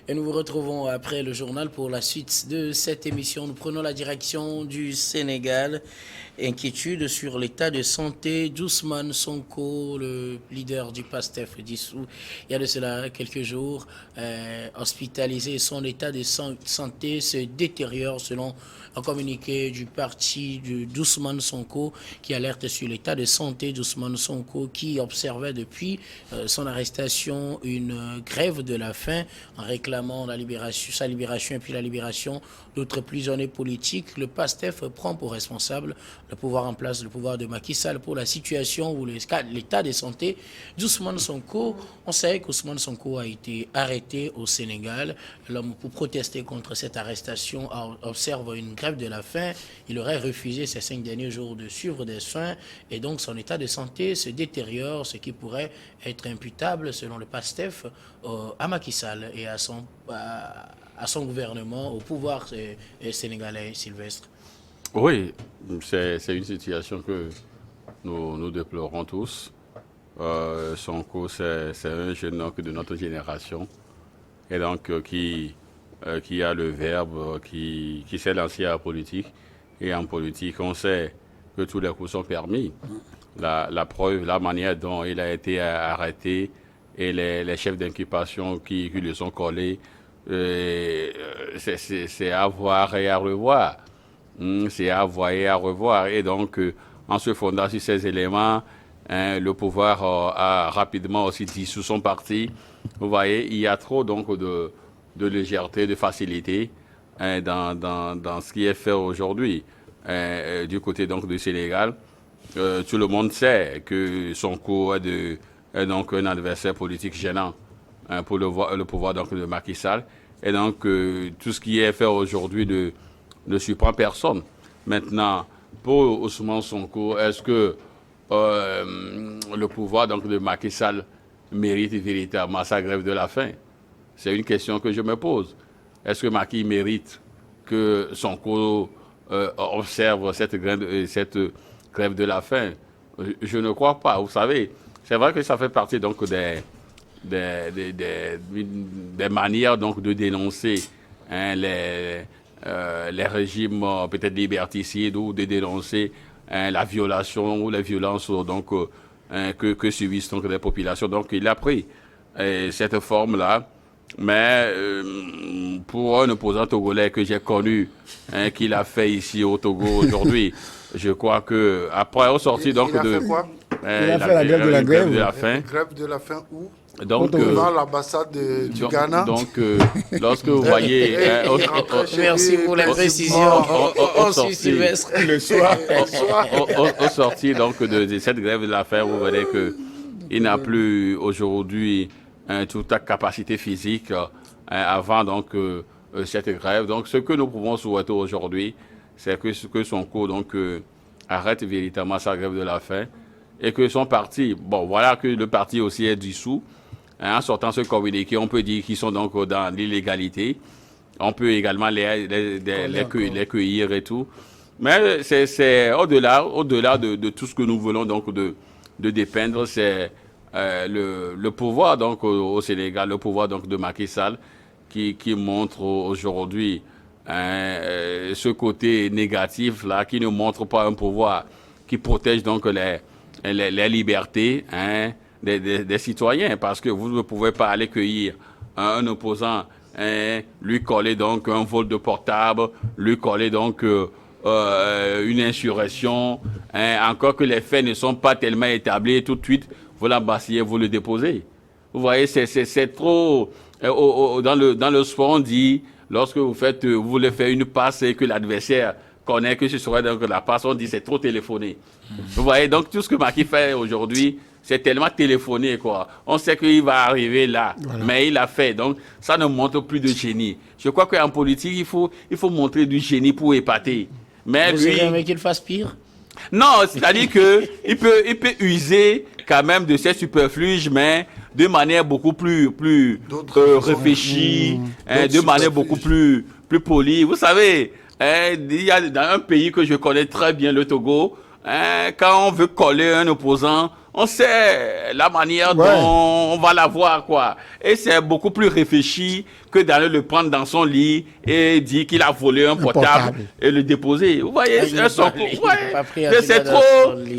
Et nous vous retrouvons après le journal pour la suite de cette émission. Nous prenons la direction du Sénégal. Inquiétude sur l'état de santé d'Ousmane Sonko, le leader du PASTEF dissous il y a de cela quelques jours, hospitalisé. Son état de santé se détériore selon un communiqué du parti d'Ousmane Sonko qui alerte sur l'état de santé d'Ousmane Sonko qui observait depuis son arrestation une grève de la faim en réclamant sa libération et puis la libération d'autres prisonniers politiques. Le PASTEF prend pour responsable le pouvoir en place, le pouvoir de Macky Sall pour la situation ou l'état de santé d'Ousmane Sonko. On sait qu'Ousmane Sonko a été arrêté au Sénégal. L'homme, pour protester contre cette arrestation, observe une grève de la faim. Il aurait refusé ces 5 derniers jours de suivre des soins et donc son état de santé se détériore, ce qui pourrait être imputable, selon le PASTEF, à Macky Sall et à son gouvernement, au pouvoir sénégalais. Sylvestre. Oui, c'est une situation que nous déplorons tous. Sonko, c'est un jeune homme de notre génération et donc qui a le verbe, qui s'est lancé à la politique. Et en politique, on sait que tous les coups sont permis. La preuve, la manière dont il a été arrêté et les chefs d'inculpation qui lui sont collés, c'est à voir et à revoir. C'est à voir et à revoir. Et donc, en se fondant sur ces éléments, le pouvoir a rapidement aussi dissous son parti. Vous voyez, il y a trop donc de légèreté, de facilité dans ce qui est fait aujourd'hui. Du côté donc du Sénégal, tout le monde sait que Sonko est donc un adversaire politique gênant pour le pouvoir donc de Macky Sall. Et donc, tout ce qui est fait aujourd'hui ne surprend personne. Maintenant, pour Ousmane Sonko, est-ce que le pouvoir donc, de Macky Sall mérite véritablement sa grève de la faim? C'est une question que je me pose. Est-ce que Macky mérite que Sonko observe cette grève de la faim? Je ne crois pas. Vous savez, c'est vrai que ça fait partie donc des manières donc de dénoncer les régimes peut-être liberticides ou de dénoncer la violation ou les violences donc, que subissent donc les populations. Donc il a pris cette forme-là. Mais pour un opposant togolais que j'ai connu, qu'il a fait ici au Togo aujourd'hui, je crois que après au sorti donc il a de fait quoi? Il a fait la grève de la faim. Grève de la faim où? Donc, devant l'ambassade du Ghana. Donc, lorsque vous voyez... Merci pour les précisions. On suit Sylvestre. Le soir. Au sorti donc, de cette grève de la faim, vous verrez qu'il n'a plus aujourd'hui toute la capacité physique avant donc, cette grève. Donc, ce que nous pouvons souhaiter aujourd'hui, c'est que Sonko donc, arrête véritablement sa grève de la faim et que son parti, bon, voilà que le parti aussi est dissous. En sortant ce communiqué, on peut dire qu'ils sont donc dans l'illégalité. On peut également les cueillir et tout. Mais c'est au-delà de tout ce que nous voulons donc de dépeindre, c'est le pouvoir donc au Sénégal, le pouvoir donc de Macky Sall qui montre aujourd'hui ce côté négatif là, qui ne montre pas un pouvoir qui protège donc les libertés des citoyens, parce que vous ne pouvez pas aller cueillir un opposant, lui coller donc un vol de portable, lui coller donc une insurrection, encore que les faits ne sont pas tellement établis, tout de suite vous l'embassez, vous le déposez. Vous voyez, c'est trop... dans le sport, on dit, lorsque vous voulez faire une passe et que l'adversaire connaît que ce serait donc la passe, on dit c'est trop téléphoné. Vous voyez, donc tout ce que Macky fait aujourd'hui, c'est tellement téléphoné, quoi. On sait qu'il va arriver là, voilà. Mais il a fait. Donc, ça ne montre plus de génie. Je crois qu'en politique, il faut montrer du génie pour épater. Mais vous lui... aimez qu'il fasse pire? Non, c'est-à-dire qu'il peut user quand même de ses superfluges, mais de manière beaucoup plus réfléchie, de manière beaucoup plus polie. Vous savez, il y a dans un pays que je connais très bien, le Togo, quand on veut coller un opposant, on sait la manière dont on va l'avoir, quoi. Et c'est beaucoup plus réfléchi que d'aller le prendre dans son lit et dire qu'il a volé un portable et le déposer. Vous voyez,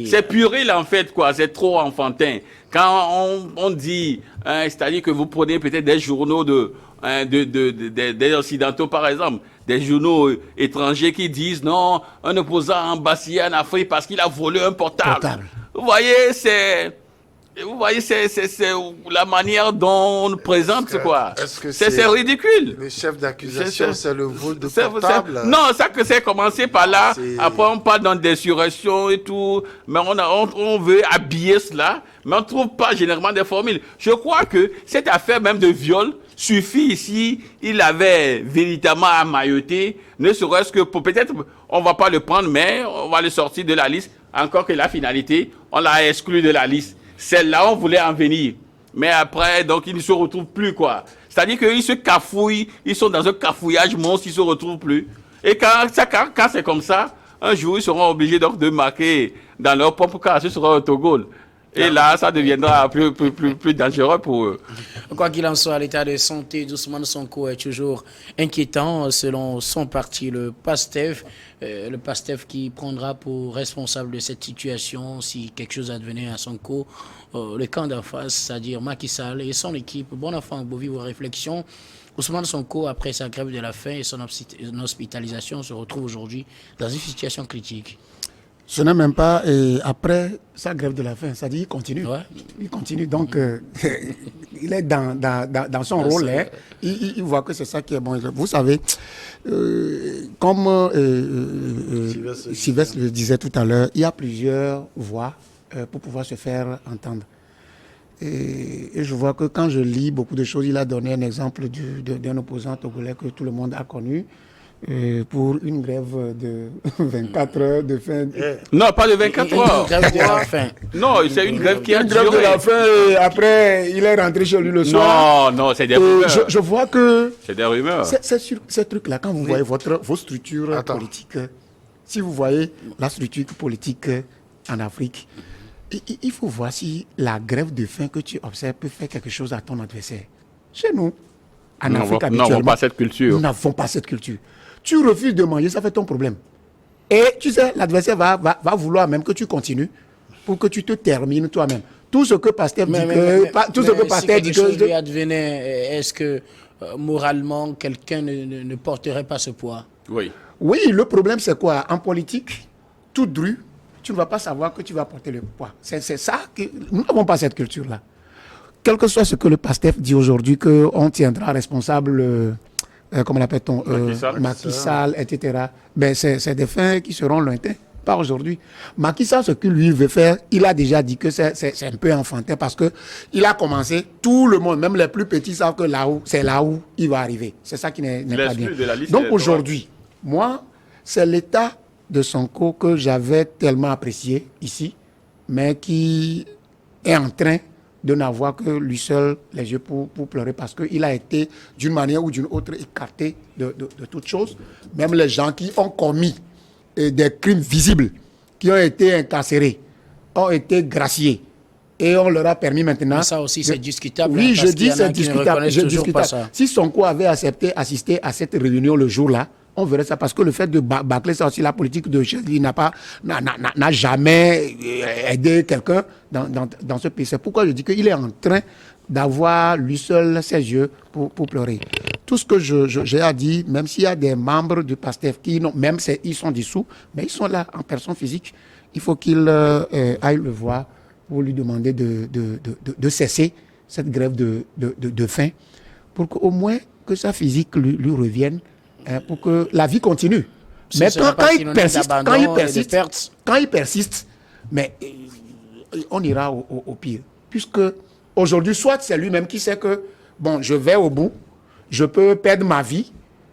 c'est puéril en fait, quoi. C'est trop enfantin. Quand on dit, c'est-à-dire que vous prenez peut-être des journaux des Occidentaux, par exemple, des journaux étrangers qui disent non, un opposant embasillé en Afrique parce qu'il a volé un portable. Vous voyez, c'est la manière dont on nous présente, quoi. C'est ridicule. Le chef d'accusation, c'est le vol de portable. Non, ça que c'est commencé par là. Après, on parle d'insurrection et tout. Mais on veut habiller cela. Mais on ne trouve pas généralement des formules. Je crois que cette affaire même de viol suffit ici. Il avait véritablement emmailloté. Ne serait-ce que pour peut-être, on ne va pas le prendre, mais on va le sortir de la liste. Encore que la finalité, on l'a exclu de la liste. Celle-là, on voulait en venir. Mais après, donc, ils ne se retrouvent plus, quoi. C'est-à-dire qu'ils se cafouillent, ils sont dans un cafouillage monstre, ils ne se retrouvent plus. Et quand c'est comme ça, un jour, ils seront obligés donc de marquer dans leur propre cas, ce sera autogol. Et là, ça deviendra plus dangereux pour eux. Quoi qu'il en soit, l'état de santé d'Ousmane Sonko est toujours inquiétant, selon son parti, le PASTEF. Le PASTEF qui prendra pour responsable de cette situation si quelque chose advenait à Sonko. Le camp d'en face, c'est-à-dire Macky Sall et son équipe. Bon enfant, beau vivre réflexion. Ousmane Sonko, après sa grève de la faim et son hospitalisation, se retrouve aujourd'hui dans une situation critique. Ce n'est même pas après sa grève de la faim, c'est-à-dire qu'il continue. Ouais. Il continue, donc il est dans son rôle. Hein. Il voit que c'est ça qui est bon. Vous savez, comme Sylvestre le disait tout à l'heure, il y a plusieurs voies pour pouvoir se faire entendre. Et je vois que quand je lis beaucoup de choses, il a donné un exemple d'un opposant togolais que tout le monde a connu. Pour une grève de 24 heures de faim. Non, pas de 24 heures. Une grève de la faim. Non, c'est une grève qui a duré. Une grève de la faim et après, il est rentré chez lui le soir. Non, c'est des rumeurs. Je vois que... C'est des rumeurs. C'est sur ces trucs-là, quand vous voyez vos structures politiques, si vous voyez la structure politique en Afrique, il faut voir si la grève de faim que tu observes peut faire quelque chose à ton adversaire. Chez nous, en Afrique, habituellement, nous n'avons pas cette culture. Nous n'avons pas cette culture. Tu refuses de manger, ça fait ton problème. Et tu sais, l'adversaire va vouloir même que tu continues pour que tu te termines toi-même. Tout ce que Pasteur dit que... lui advenait, est-ce que moralement, quelqu'un ne porterait pas ce poids? Oui. Oui, le problème, c'est quoi? En politique, toute rue, tu ne vas pas savoir que tu vas porter le poids. C'est ça que... Nous n'avons pas cette culture-là. Quel que soit ce que le Pasteur dit aujourd'hui, qu'on tiendra responsable... comment l'appelle-t-on, Macky Sall, etc. Ben, c'est des fins qui seront lointains, pas aujourd'hui. Macky Sall, ce qu'il lui veut faire, il a déjà dit que c'est un peu enfantin parce qu'il a commencé, tout le monde, même les plus petits savent que c'est là où il va arriver. C'est ça qui n'est pas bien. Donc aujourd'hui, moi, c'est l'état de Sonko que j'avais tellement apprécié ici, mais qui est en train de n'avoir que lui seul les yeux pour pleurer parce qu'il a été d'une manière ou d'une autre écarté de toutes choses. Même les gens qui ont commis des crimes visibles, qui ont été incarcérés, ont été graciés. Et on leur a permis maintenant... Mais ça aussi, c'est discutable. Oui, je dis c'est discutable. Si Sonko avait accepté assister à cette réunion le jour-là, on verrait ça parce que le fait de bâcler ça aussi, la politique de Chesli n'a jamais aidé quelqu'un dans ce pays. C'est pourquoi je dis qu'il est en train d'avoir lui seul ses yeux pour pleurer. Tout ce que j'ai à dire, même s'il y a des membres du PASTEF qui, même ils sont dissous, mais ils sont là en personne physique, il faut qu'il aille le voir pour lui demander de cesser cette grève de faim pour qu'au moins que sa physique lui revienne. Pour que la vie continue. Mais quand il persiste, mais on ira au pire. Puisque aujourd'hui, soit c'est lui-même qui sait que, bon, je vais au bout, je peux perdre ma vie,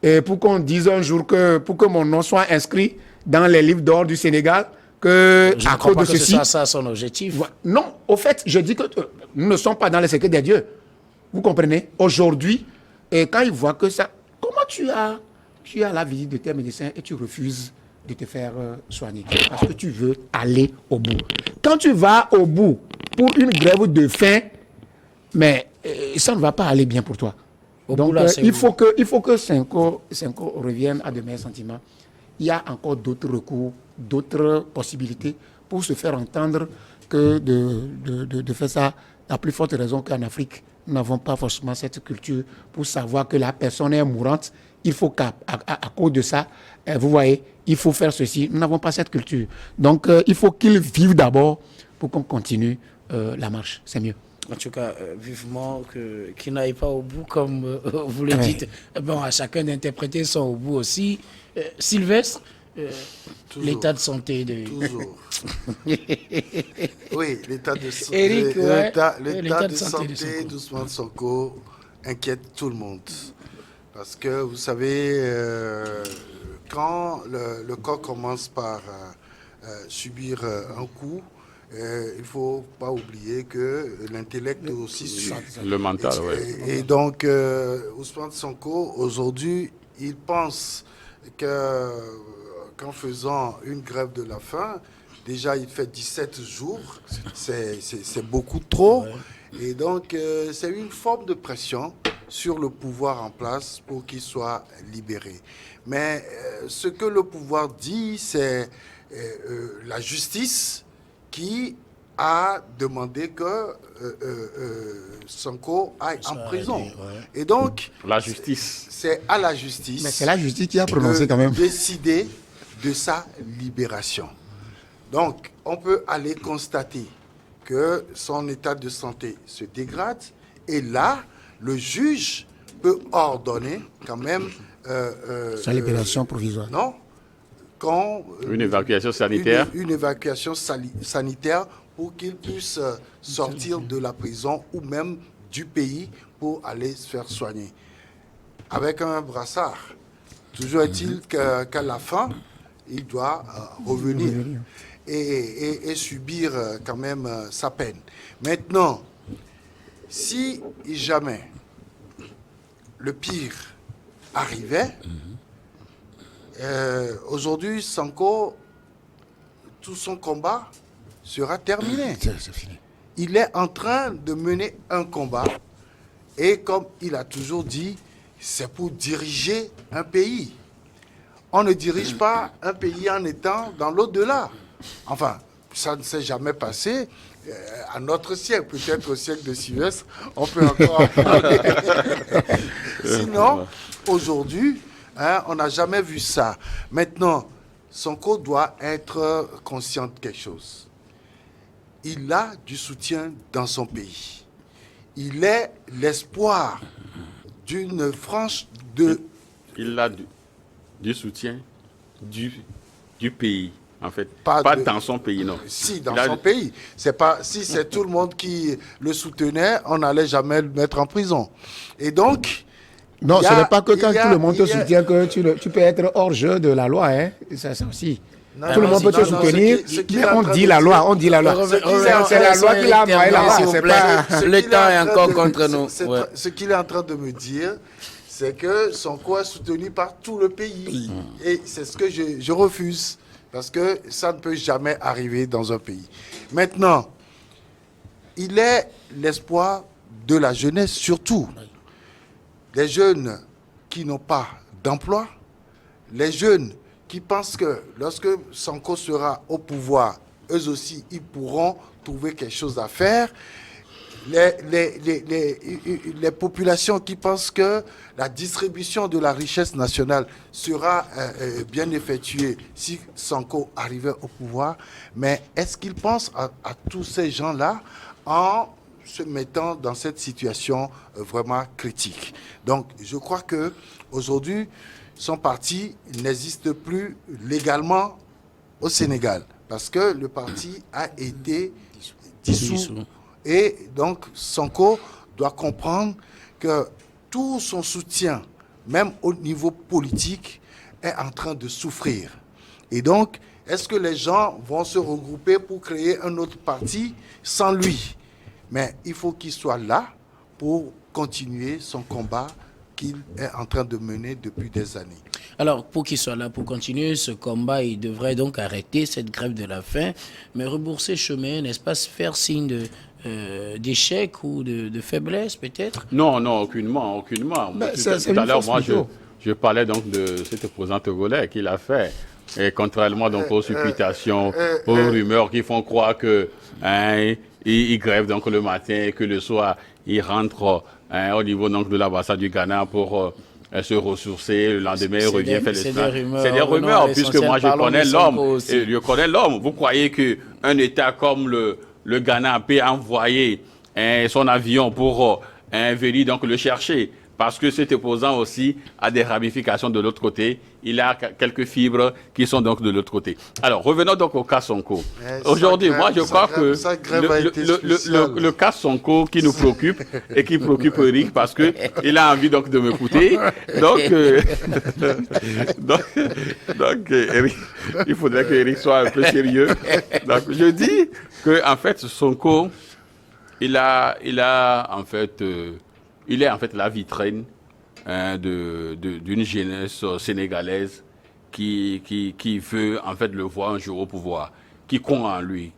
et pour qu'on dise un jour pour que mon nom soit inscrit dans les livres d'or du Sénégal, que je ne crois pas que ce soit ça son objectif. Non, au fait, je dis que nous ne sommes pas dans les secrets des dieux. Vous comprenez? Aujourd'hui, et quand il voit que ça... Comment tu as la visite de tes médecins et tu refuses de te faire soigner. Parce que tu veux aller au bout. Quand tu vas au bout pour une grève de faim, mais ça ne va pas aller bien pour toi. Donc, il faut que Sonko revienne à de meilleurs sentiments. Il y a encore d'autres recours, d'autres possibilités pour se faire entendre que de faire ça. La plus forte raison qu'en Afrique, nous n'avons pas forcément cette culture pour savoir que la personne est mourante. Il faut qu'à cause de ça, vous voyez, il faut faire ceci. Nous n'avons pas cette culture. Donc, il faut qu'ils vivent d'abord pour qu'on continue la marche. C'est mieux. En tout cas, vivement qu'il n'aille pas au bout, comme vous le dites. Bon, à chacun d'interpréter son au bout aussi. Sylvestre, l'état de santé de... Toujours. Oui, l'état de santé. Eric, l'état de santé d'Ousmane Sonko inquiète tout le monde. Parce que, vous savez, quand le corps commence par subir un coup, il ne faut pas oublier que l'intellect aussi suit. Le mental, oui. Et donc, Ousmane Sonko, aujourd'hui, il pense qu'en faisant une grève de la faim, déjà il fait 17 jours, c'est beaucoup trop. Et donc, c'est une forme de pression sur le pouvoir en place pour qu'il soit libéré. Mais ce que le pouvoir dit, c'est la justice qui a demandé que Sonko aille en prison. Et donc, la justice. C'est à la justice. Mais c'est la justice qui a prononcé quand même. Décider de sa libération. Donc, on peut aller constater que son état de santé se dégrade. Et là, le juge peut ordonner quand même... sa libération provisoire. Non. Une évacuation sanitaire. Une évacuation sanitaire pour qu'il puisse sortir de la prison ou même du pays pour aller se faire soigner. Avec un brassard. Toujours est-il qu'à la fin, il doit revenir et subir quand même sa peine. Maintenant, si jamais le pire arrivait, aujourd'hui, Sonko, tout son combat sera terminé. C'est fini. Il est en train de mener un combat et comme il a toujours dit, c'est pour diriger un pays. On ne dirige pas un pays en étant dans l'au-delà. Enfin, ça ne s'est jamais passé à notre siècle. Peut-être au siècle de Sylvestre, on peut encore en parler. Sinon, aujourd'hui, on n'a jamais vu ça. Maintenant, Sonko doit être conscient de quelque chose. Il a du soutien dans son pays. Il est l'espoir d'une frange de... Il a du soutien du pays, en fait. Pas dans son pays, non. Si, dans son pays. C'est pas, si c'est tout le monde qui le soutenait, on n'allait jamais le mettre en prison. Et donc... Non, ce n'est pas que quand tout le monde te soutient que tu peux être hors jeu de la loi. Hein. Ça aussi. Non, tout le monde peut te soutenir, mais on dit la loi, on dit la loi. C'est la loi qui l'a envoyé là-bas. Le temps est encore contre nous. Ce qu'il est en train de me dire, c'est que Sonko est soutenu par tout le pays. Et c'est ce que je refuse. Parce que ça ne peut jamais arriver dans un pays. Maintenant, il est l'espoir de la jeunesse surtout. Les jeunes qui n'ont pas d'emploi, les jeunes qui pensent que lorsque Sonko sera au pouvoir, eux aussi, ils pourront trouver quelque chose à faire. Les populations qui pensent que la distribution de la richesse nationale sera bien effectuée si Sonko arrivait au pouvoir. Mais est-ce qu'ils pensent à tous ces gens-là en se mettant dans cette situation vraiment critique? Donc, je crois que aujourd'hui, son parti n'existe plus légalement au Sénégal parce que le parti a été dissous. Et donc, Sonko doit comprendre que tout son soutien, même au niveau politique, est en train de souffrir. Et donc, est-ce que les gens vont se regrouper pour créer un autre parti sans lui? Mais il faut qu'il soit là pour continuer son combat qu'il est en train de mener depuis des années. Alors, pour qu'il soit là, pour continuer ce combat, il devrait donc arrêter cette grève de la faim, mais rebourser chemin, n'est-ce pas, faire signe d'échec ou de faiblesse, peut-être? Non, non, aucunement, aucunement. Tout à l'heure, moi, je parlais donc de cet opposant togolais qu'il a fait. Et contrairement donc aux supputations, aux rumeurs qui font croire que il grève donc le matin et que le soir, il rentre au niveau donc de l'ambassade du Ghana pour se ressourcer, le lendemain il revient faire le stage. C'est des rumeurs, puisque moi je connais l'homme. Je connais l'homme. Vous croyez qu'un État comme le Ghana peut envoyer son avion pour venir donc le chercher? Parce que cet opposant aussi a des ramifications de l'autre côté. Il a quelques fibres qui sont donc de l'autre côté. Alors, revenons donc au cas Sonko. Aujourd'hui, moi, je crois que le cas Sonko qui nous préoccupe et qui préoccupe Eric parce qu'il a envie donc de m'écouter. Donc, Eric, il faudrait que Eric soit un peu sérieux. Donc, je dis que en fait, Sonko, il est en fait la vitrine d'une jeunesse sénégalaise qui veut en fait le voir un jour au pouvoir, qui croit en lui,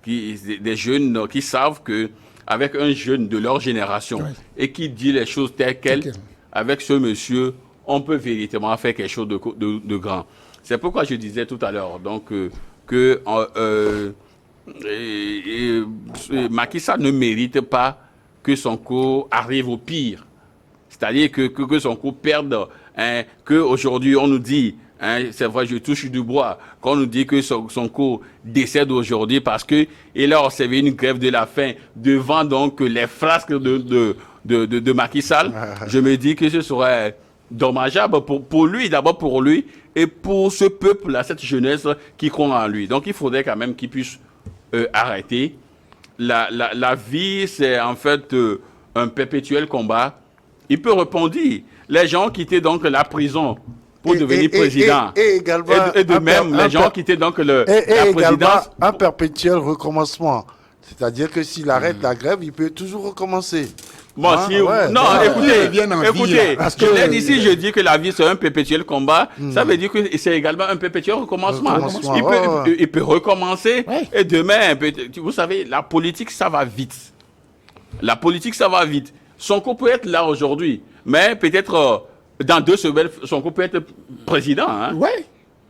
des jeunes qui savent que avec un jeune de leur génération et qui dit les choses telles quelles, avec ce monsieur, on peut véritablement faire quelque chose de grand. C'est pourquoi je disais tout à l'heure donc que Macky Sall ne mérite pas que Sonko arrive au pire. C'est-à-dire que Sonko perde, qu'aujourd'hui on nous dit, c'est vrai, je touche du bois, qu'on nous dit que Sonko décède aujourd'hui parce qu'il a observé une grève de la faim devant donc les frasques de Macky Sall. Je me dis que ce serait dommageable pour lui, d'abord pour lui, et pour ce peuple-là, cette jeunesse qui croit en lui. Donc il faudrait quand même qu'il puisse arrêter. La vie, c'est en fait un perpétuel combat. Il peut répondre. Les gens quittaient donc la prison pour devenir président. Et également, et de même, les gens quittaient donc la présidence. Un perpétuel recommencement. C'est-à-dire que s'il arrête la grève, il peut toujours recommencer. Bon, écoutez, parce que je ici, je dis que la vie, c'est un perpétuel combat. Ça veut dire que c'est également un perpétuel recommencement. Il peut recommencer. Et demain, vous savez, la politique, ça va vite. La politique, ça va vite. Sonko peut être là aujourd'hui, mais peut-être dans 2 semaines, Sonko peut être président.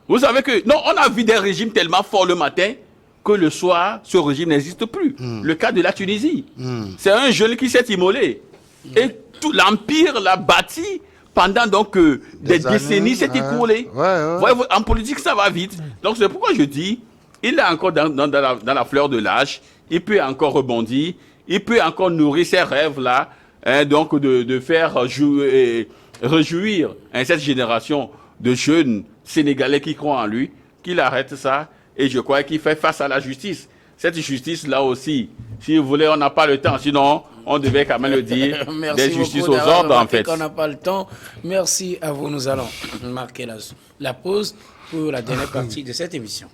Vous savez que, non, on a vu des régimes tellement forts le matin que le soir, ce régime n'existe plus. Le cas de la Tunisie. C'est un jeune qui s'est immolé. Et tout l'empire l'a bâti pendant donc des décennies s'est écoulé. En politique, ça va vite. Donc c'est pourquoi je dis, il est encore dans la fleur de l'âge. Il peut encore rebondir. Il peut encore nourrir ses rêves-là. Donc de faire réjouir cette génération de jeunes Sénégalais qui croient en lui. Qu'il arrête ça. Et je crois qu'il fait face à la justice. Cette justice-là aussi, si vous voulez, on n'a pas le temps. Sinon, on devait quand même le dire. Des justices aux ordres, en fait. On n'a pas le temps. Merci à vous. Nous allons marquer la pause pour la dernière partie de cette émission.